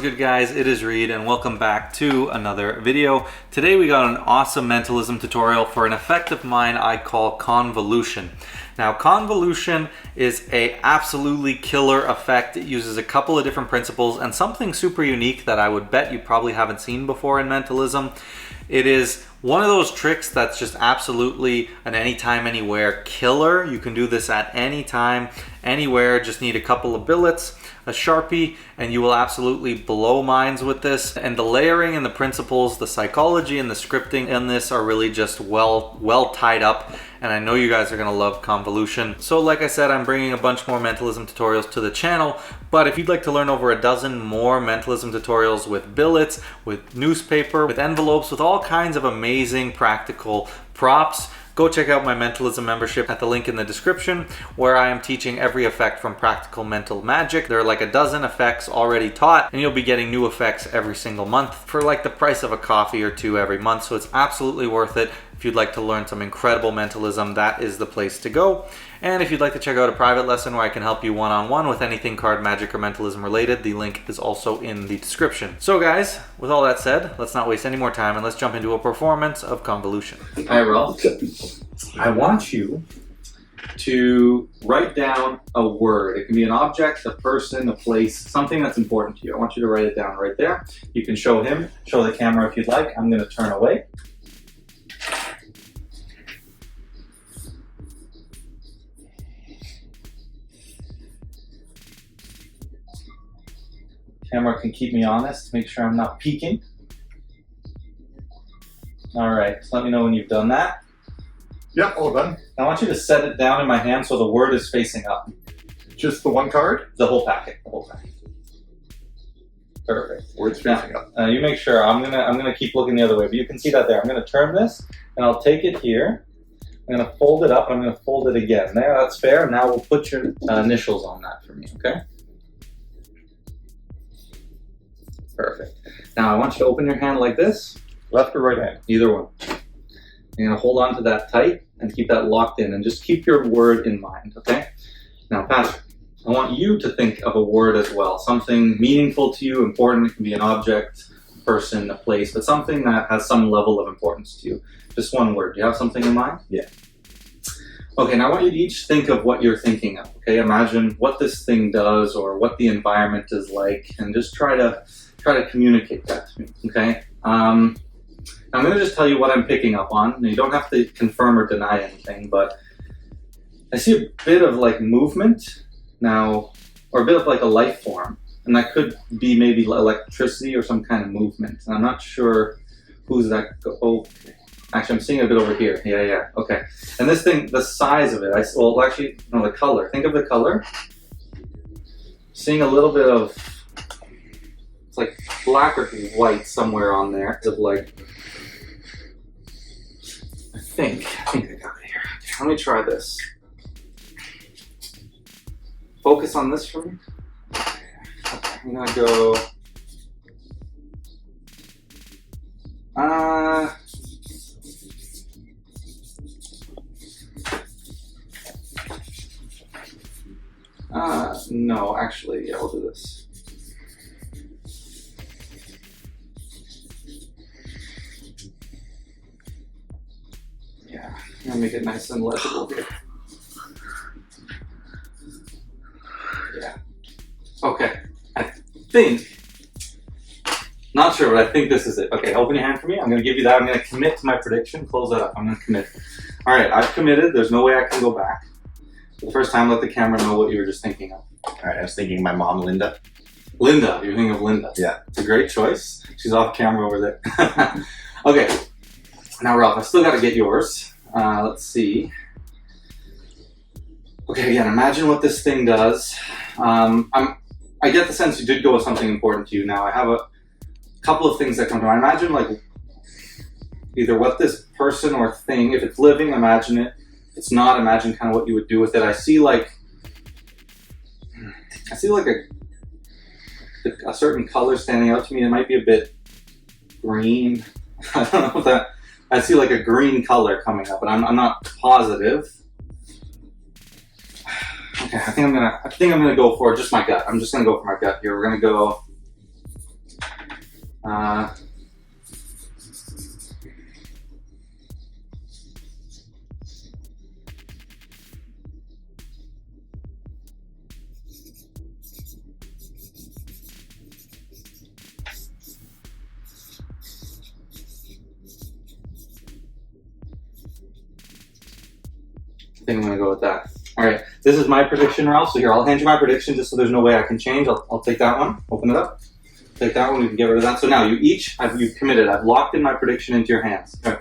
good, guys? It is Reed and welcome back to another video. Today we got an awesome mentalism tutorial for an effect of mine I call Convolution. Now, Convolution is a absolutely killer effect. It uses a couple of different principles and something super unique that I would bet you probably haven't seen before in mentalism. It is one of those tricks that's just absolutely an anytime, anywhere killer. You can do this at any time, anywhere. Just need a couple of billets, a Sharpie, and you will absolutely blow minds with this. And the layering and the principles, the psychology and the scripting in this are really just well tied up. And I know you guys are gonna love Convolution. So like I said, I'm bringing a bunch more mentalism tutorials to the channel, but if you'd like to learn over a dozen more mentalism tutorials with billets, with newspaper, with envelopes, with all kinds of amazing practical props, go check out my mentalism membership at the link in the description, where I am teaching every effect from practical mental magic. There are like a dozen effects already taught, and you'll be getting new effects every single month for like the price of a coffee or two every month. So it's absolutely worth it. If you'd like to learn some incredible mentalism, that is the place to go. And if you'd like to check out a private lesson where I can help you one-on-one with anything card magic or mentalism related, the link is also in the description. So guys, with all that said, let's not waste any more time and let's jump into a performance of Convolution. Hi, Ralph. I want you to write down a word. It can be an object, a person, a place, something that's important to you. I want you to write it down right there. You can show him, show the camera if you'd like. I'm going to turn away. Camera can keep me honest, make sure I'm not peeking. All right, so let me know when you've done that. Yep, all done. I want you to set it down in my hand so the word is facing up. Just the one card? The whole packet, the whole packet. Perfect. Words facing up. You make sure. I'm gonna keep looking the other way, but you can see that there. I'm gonna turn this, and I'll take it here. I'm gonna fold it up. I'm gonna fold it again. There, that's fair. Now we'll put your initials on that for me, okay? Perfect. Now I want you to open your hand like this. Left or right hand? Either one. You're gonna hold on to that tight and keep that locked in, and just keep your word in mind, okay? Now, Patrick, I want you to think of a word as well, something meaningful to you, important. It can be an object, a person, a place, but something that has some level of importance to you. Just one word. Do you have something in mind? Yeah. Okay, now I want you to each think of what you're thinking of, okay? Imagine what this thing does or what the environment is like, and just try to communicate that to me, okay? I'm going to just tell you what I'm picking up on. Now, you don't have to confirm or deny anything, but I see a bit of like movement now, or a bit of like a life form, and that could be maybe electricity or some kind of movement. And I'm not sure who's that. Oh, actually, I'm seeing a bit over here. Yeah, okay. And this thing, the size of it, the color. Think of the color. Seeing a little bit of, it's like black or white somewhere on there. Of like, I think I got it here. Let me try this. Focus on this for me. Okay, I'm gonna go. No, actually, yeah, we'll do this. Yeah, I'm gonna make it nice and legible here. Yeah. Okay, I think, not sure, but I think this is it. Okay, open your hand for me. I'm gonna give you that. I'm gonna commit to my prediction. Close that up. I'm gonna commit. All right, I've committed. There's no way I can go back. For the first time, let the camera know what you were just thinking of. All right, I was thinking my mom, Linda. Linda, you're thinking of Linda. Yeah. It's a great choice. She's off camera over there. Okay, now Ralph, I still gotta get yours. Let's see. Okay, again, imagine what this thing does. I get the sense you did go with something important to you. Now, I have a couple of things that come to mind. Imagine like either what this person or thing, if it's living, imagine it. If it's not, imagine kind of what you would do with it. I see like a certain color standing out to me. It might be a bit green. I don't know if that. I see like a green color coming up, but I'm not positive. Okay, I think I'm gonna go for just my gut. I'm just gonna go for my gut here. We're gonna go I think I'm going to go with that. All right, this is my prediction, Ralph. So here, I'll hand you my prediction just so there's no way I can change. I'll take that one, open it up, take that one, we can get rid of that. So now you've committed. I've locked in my prediction into your hands. Okay.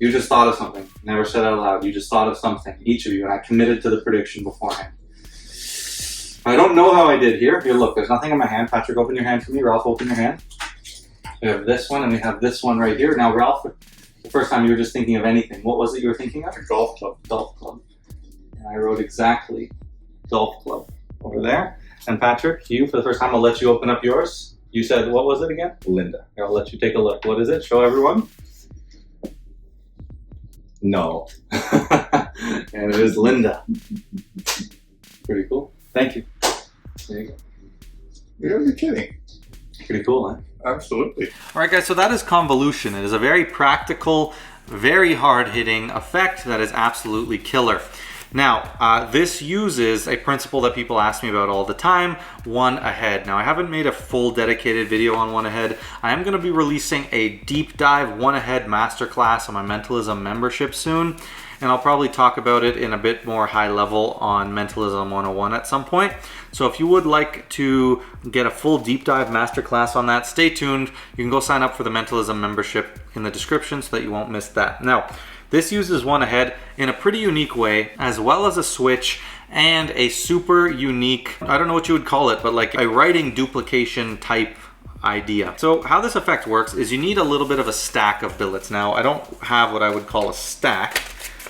You just thought of something, never said out loud. You just thought of something, each of you, and I committed to the prediction beforehand. I don't know how I did here. Here, look, there's nothing in my hand. Patrick, open your hand for me. Ralph, open your hand. We have this one, and we have this one right here. Now, Ralph, the first time you were just thinking of anything. What was it you were thinking of? A golf club. Golf club. And I wrote exactly golf club over there. And Patrick, you, for the first time, I'll let you open up yours. You said, what was it again? Linda. Here, I'll let you take a look. What is it? Show everyone. No. And it is Linda. Pretty cool. Thank you. There you go. You're kidding. Pretty cool, huh? Absolutely. All right, guys, so that is convolution. It is a very practical, very hard-hitting effect that is absolutely killer. Now, this uses a principle that people ask me about all the time, one ahead. Now, I haven't made a full dedicated video on one ahead. I am going to be releasing a deep dive one ahead masterclass on my Mentalism membership soon, and I'll probably talk about it in a bit more high level on Mentalism 101 at some point. So if you would like to get a full deep dive masterclass on that, stay tuned. You can go sign up for the Mentalism membership in the description so that you won't miss that. Now, this uses one ahead in a pretty unique way, as well as a switch and a super unique, I don't know what you would call it, but like a writing duplication type idea. So how this effect works is you need a little bit of a stack of billets. Now, I don't have what I would call a stack,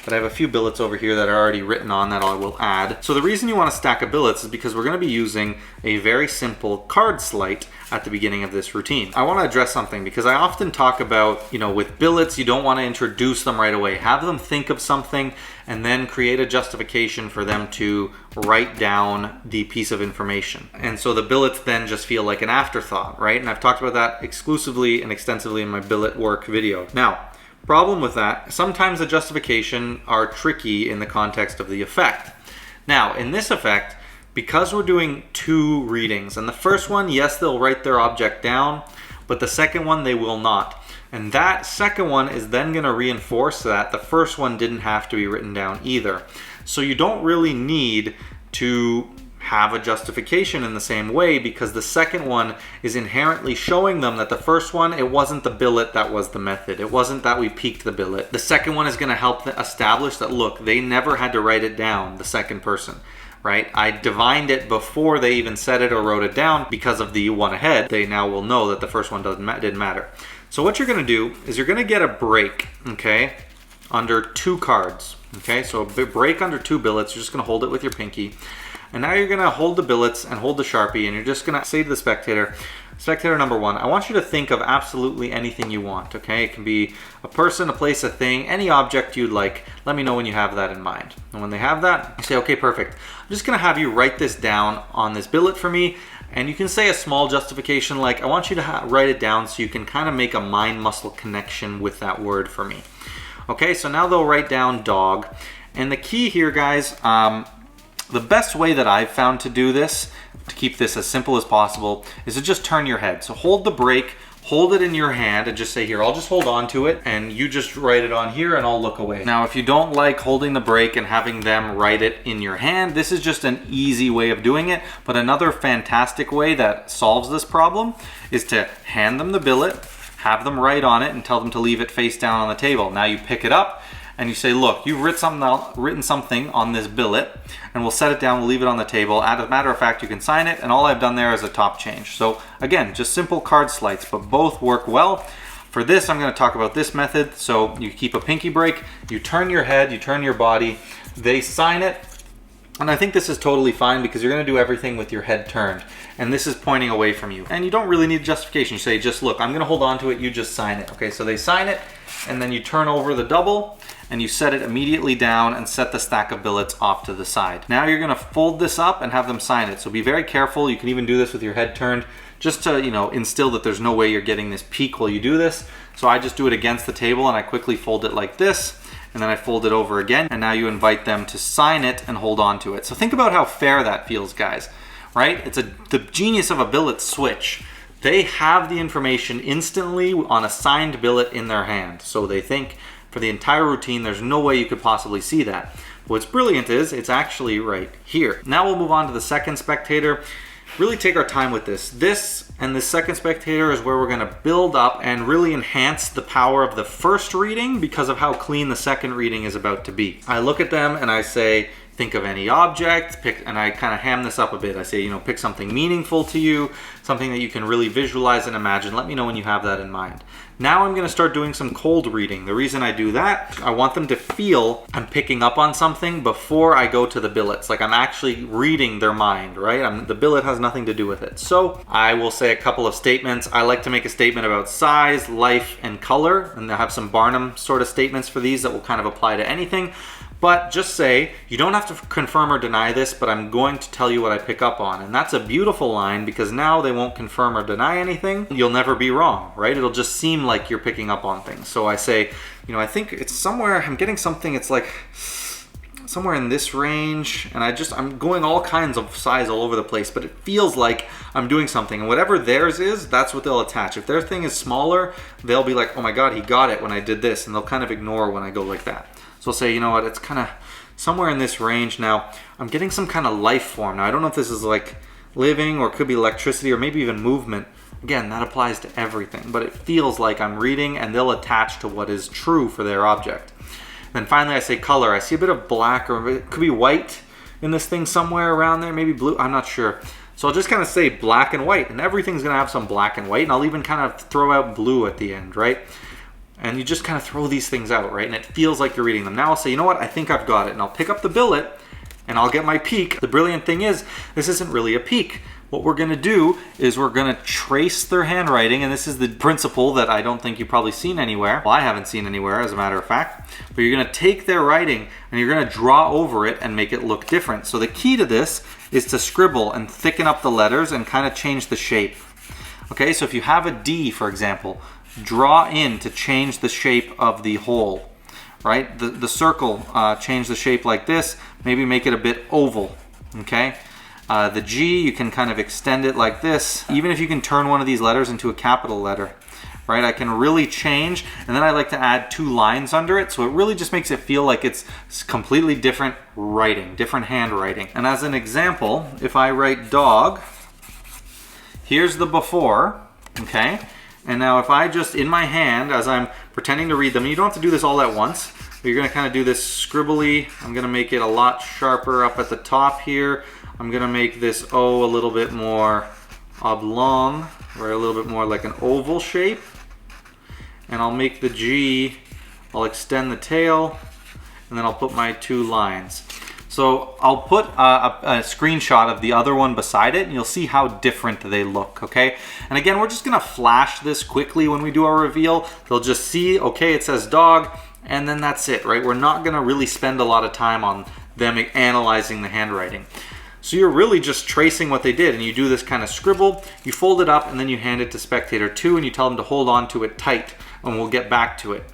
but I have a few billets over here that are already written on that I will add. So the reason you want a stack of billets is because we're going to be using a very simple card sleight at the beginning of this routine. I want to address something because I often talk about, with billets, you don't want to introduce them right away. Have them think of something and then create a justification for them to write down the piece of information. And so the billets then just feel like an afterthought, right? And I've talked about that exclusively and extensively in my billet work video. Now, problem with that, sometimes the justification are tricky in the context of the effect. Now, in this effect, because we're doing two readings, and the first one, yes, they'll write their object down, but the second one, they will not. And that second one is then going to reinforce that the first one didn't have to be written down either. So you don't really need to have a justification in the same way, because the second one is inherently showing them that the first one, it wasn't the billet that was the method. It wasn't that we peaked the billet. The second one is going to help establish that, look, they never had to write it down, the second person, right? I divined it before they even said it or wrote it down because of the one ahead. They now will know that the first one didn't matter. So what you're going to do is you're going to get a break, okay, under two cards, okay? So a break under two billets. You're just going to hold it with your pinky. And now you're going to hold the billets and hold the Sharpie, and you're just going to say to the spectator, spectator number one, I want you to think of absolutely anything you want, okay? It can be a person, a place, a thing, any object you'd like. Let me know when you have that in mind. And when they have that, you say, okay, perfect. I'm just going to have you write this down on this billet for me, and you can say a small justification like, I want you to write it down so you can kind of make a mind muscle connection with that word for me. Okay, so now they'll write down dog. And the key here, guys, the best way that I've found to do this, to keep this as simple as possible, is to just turn your head. So hold the break, hold it in your hand, and just say, here, I'll just hold on to it, and you just write it on here, and I'll look away. Now, if you don't like holding the break and having them write it in your hand, this is just an easy way of doing it. But another fantastic way that solves this problem is to hand them the billet, have them write on it, and tell them to leave it face down on the table. Now you pick it up, and you say, look, you've written something on this billet, and we'll set it down, we'll leave it on the table. As a matter of fact, you can sign it, and all I've done there is a top change. So again, just simple card sleights, but both work well. For this, I'm going to talk about this method. So you keep a pinky break, you turn your head, you turn your body, they sign it, and I think this is totally fine because you're going to do everything with your head turned, and this is pointing away from you. And you don't really need justification. You say, just look, I'm going to hold on to it, you just sign it. Okay, so they sign it, and then you turn over the double, and you set it immediately down and set the stack of billets off to the side. Now you're going to fold this up and have them sign it. So be very careful. You can even do this with your head turned just to, instill that there's no way you're getting this peak while you do this. So I just do it against the table and I quickly fold it like this, and then I fold it over again, and now you invite them to sign it and hold on to it. So think about how fair that feels, guys, right? It's the genius of a billet switch. They have the information instantly on a signed billet in their hand. So they think for the entire routine, there's no way you could possibly see that. What's brilliant is it's actually right here. Now we'll move on to the second spectator. Really take our time with this. This and the second spectator is where we're going to build up and really enhance the power of the first reading because of how clean the second reading is about to be. I look at them and I say, think of any object, and I kind of ham this up a bit. I say, pick something meaningful to you, something that you can really visualize and imagine. Let me know when you have that in mind. Now I'm going to start doing some cold reading. The reason I do that, I want them to feel I'm picking up on something before I go to the billets. Like I'm actually reading their mind, right? The billet has nothing to do with it. So I will say a couple of statements. I like to make a statement about size, life, and color, and I have some Barnum sort of statements for these that will kind of apply to anything. But just say, you don't have to confirm or deny this, but I'm going to tell you what I pick up on. And that's a beautiful line because now they won't confirm or deny anything. You'll never be wrong, right? It'll just seem like you're picking up on things. So I say, I think it's somewhere, I'm getting something, it's like somewhere in this range. And I'm going all kinds of size all over the place, but it feels like I'm doing something. And whatever theirs is, that's what they'll attach. If their thing is smaller, they'll be like, oh my God, he got it when I did this. And they'll kind of ignore when I go like that. So I'll say, what, it's kind of somewhere in this range. Now, I'm getting some kind of life form. Now, I don't know if this is like living or it could be electricity or maybe even movement. Again, that applies to everything, but it feels like I'm reading and they'll attach to what is true for their object. Then finally, I say color. I see a bit of black or it could be white in this thing somewhere around there, maybe blue, I'm not sure. So I'll just kind of say black and white, and everything's going to have some black and white, and I'll even kind of throw out blue at the end, right? And you just kind of throw these things out, right? And it feels like you're reading them. Now I'll say, what? I think I've got it. And I'll pick up the billet and I'll get my peak. The brilliant thing is, this isn't really a peak. What we're gonna do is we're gonna trace their handwriting, and this is the principle that I don't think you've probably seen anywhere. Well, I haven't seen anywhere, as a matter of fact. But you're gonna take their writing and you're gonna draw over it and make it look different. So the key to this is to scribble and thicken up the letters and kind of change the shape. Okay, so if you have a D, for example, draw in to change the shape of the hole, right? The circle, change the shape like this, maybe make it a bit oval, okay? The G, you can kind of extend it like this, even if you can turn one of these letters into a capital letter, right? I can really change, and then I like to add 2 lines under it, so it really just makes it feel like it's completely different writing, different handwriting. And as an example, if I write dog, here's the before, okay? And now if I just, in my hand, as I'm pretending to read them, and you don't have to do this all at once, but you're gonna kind of do this scribbly. I'm gonna make it a lot sharper up at the top here. I'm gonna make this O a little bit more oblong, or a little bit more like an oval shape. And I'll make the G, I'll extend the tail, and then I'll put my 2 lines. So I'll put a screenshot of the other one beside it, and you'll see how different they look, okay? And again, we're just gonna flash this quickly when we do our reveal. They'll just see, okay, it says dog, and then that's it, right? We're not gonna really spend a lot of time on them analyzing the handwriting. So you're really just tracing what they did, and you do this kind of scribble, you fold it up, and then you hand it to spectator 2, and you tell them to hold on to it tight, and we'll get back to it.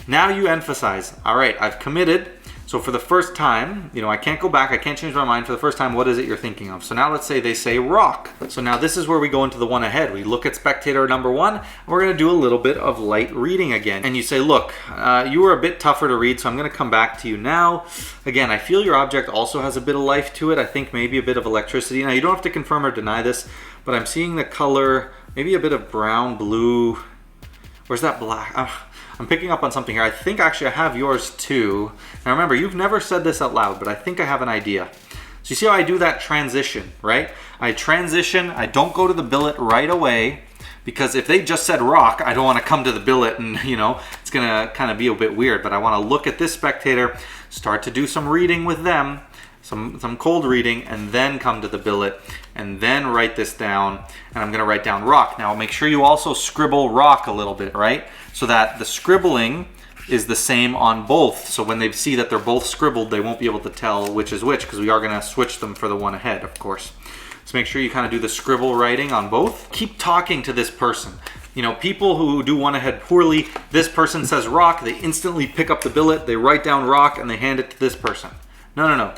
Now you emphasize, all right, I've committed. So for the first time, I can't go back, I can't change my mind. For the first time, what is it you're thinking of? So now let's say they say rock. So now this is where we go into the one ahead. We look at spectator number 1, and we're gonna do a little bit of light reading again. And you say, look, you were a bit tougher to read, so I'm gonna come back to you now. Again, I feel your object also has a bit of life to it. I think maybe a bit of electricity. Now you don't have to confirm or deny this, but I'm seeing the color, maybe a bit of brown, blue. Where's that black? I'm picking up on something here. I think actually I have yours too. Now remember, you've never said this out loud, but I think I have an idea. So you see how I do that transition, right? I transition, I don't go to the billet right away, because if they just said rock, I don't want to come to the billet and, it's gonna kind of be a bit weird, but I want to look at this spectator, start to do some reading with them, some cold reading, and then come to the billet, and then write this down, and I'm gonna write down rock. Now make sure you also scribble rock a little bit, right? So that the scribbling is the same on both. So when they see that they're both scribbled, they won't be able to tell which is which, because we are gonna switch them for the one ahead, of course. So make sure you kind of do the scribble writing on both. Keep talking to this person. You know, people who do one ahead poorly, this person says rock, they instantly pick up the billet, they write down rock, and they hand it to this person. No.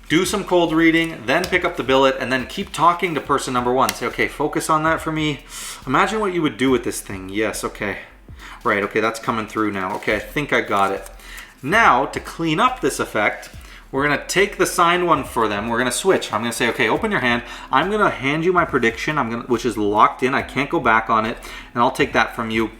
Do some cold reading, then pick up the billet, and then keep talking to person number one. Say, okay, focus on that for me. Imagine what you would do with this thing. Yes, okay. Right, okay, that's coming through now. Okay, I think I got it. Now, to clean up this effect, we're gonna take the signed one for them. We're gonna switch. I'm gonna say, okay, open your hand. I'm gonna hand you my prediction, which is locked in. I can't go back on it. And I'll take that from you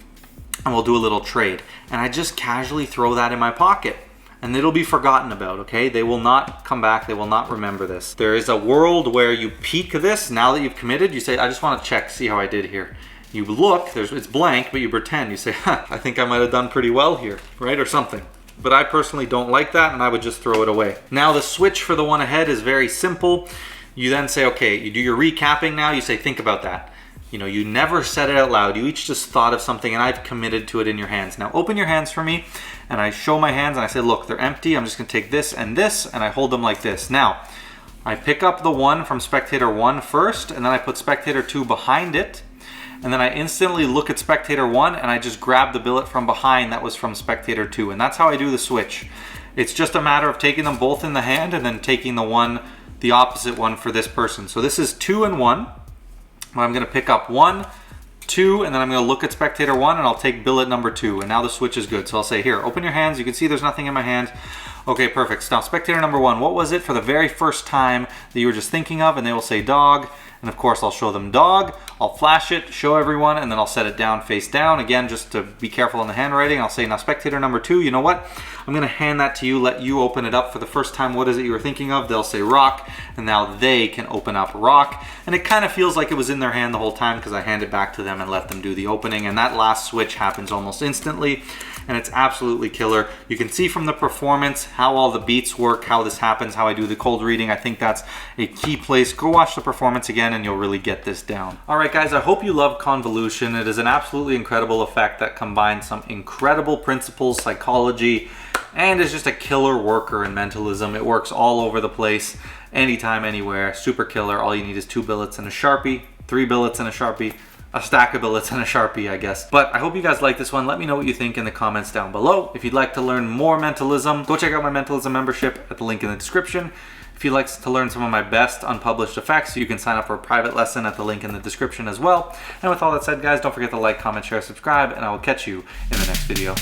and we'll do a little trade. And I just casually throw that in my pocket and it'll be forgotten about, okay? They will not come back. They will not remember this. There is a world where you peek this. Now that you've committed, you say, I just wanna check, see how I did here. You look, it's blank, but you pretend. You say, I think I might have done pretty well here, right? Or something. But I personally don't like that and I would just throw it away. Now the switch for the one ahead is very simple. You then say, okay, you do your recapping now. You say, think about that. You know, you never said it out loud. You each just thought of something and I've committed to it in your hands. Now open your hands for me and I show my hands and I say, look, they're empty. I'm just gonna take this and I hold them like this. Now, I pick up the one from spectator 1 first and then I put spectator 2 behind it. And then I instantly look at spectator 1 and I just grab the billet from behind that was from spectator 2. And that's how I do the switch. It's just a matter of taking them both in the hand and then taking the opposite one for this person. So this is 2 and 1. I'm gonna pick up 1, 2, and then I'm gonna look at spectator 1 and I'll take billet number 2. And now the switch is good. So I'll say, here, open your hands. You can see there's nothing in my hand. Okay, perfect. So now spectator number 1, what was it for the very first time that you were just thinking of? And they will say dog. And of course, I'll show them dog, I'll flash it, show everyone, and then I'll set it down face down. Again, just to be careful in the handwriting, I'll say, now spectator number 2, you know what? I'm gonna hand that to you, let you open it up for the first time. What is it you were thinking of? They'll say rock, and now they can open up rock. And it kind of feels like it was in their hand the whole time because I hand it back to them and let them do the opening. And that last switch happens almost instantly. And it's absolutely killer. You can see from the performance how all the beats work, how this happens, how I do the cold reading. I think that's a key place. Go watch the performance again and you'll really get this down. All right, guys, I hope you love Convolution. It is an absolutely incredible effect that combines some incredible principles, psychology, and is just a killer worker in mentalism. It works all over the place, anytime, anywhere. Super killer. All you need is 2 billets and a Sharpie, 3 billets and a Sharpie, a stack of billets and a Sharpie, I guess. But I hope you guys like this one. Let me know what you think in the comments down below. If you'd like to learn more mentalism, go check out my mentalism membership at the link in the description. If you'd like to learn some of my best unpublished effects, you can sign up for a private lesson at the link in the description as well. And with all that said, guys, don't forget to like, comment, share, subscribe, and I will catch you in the next video.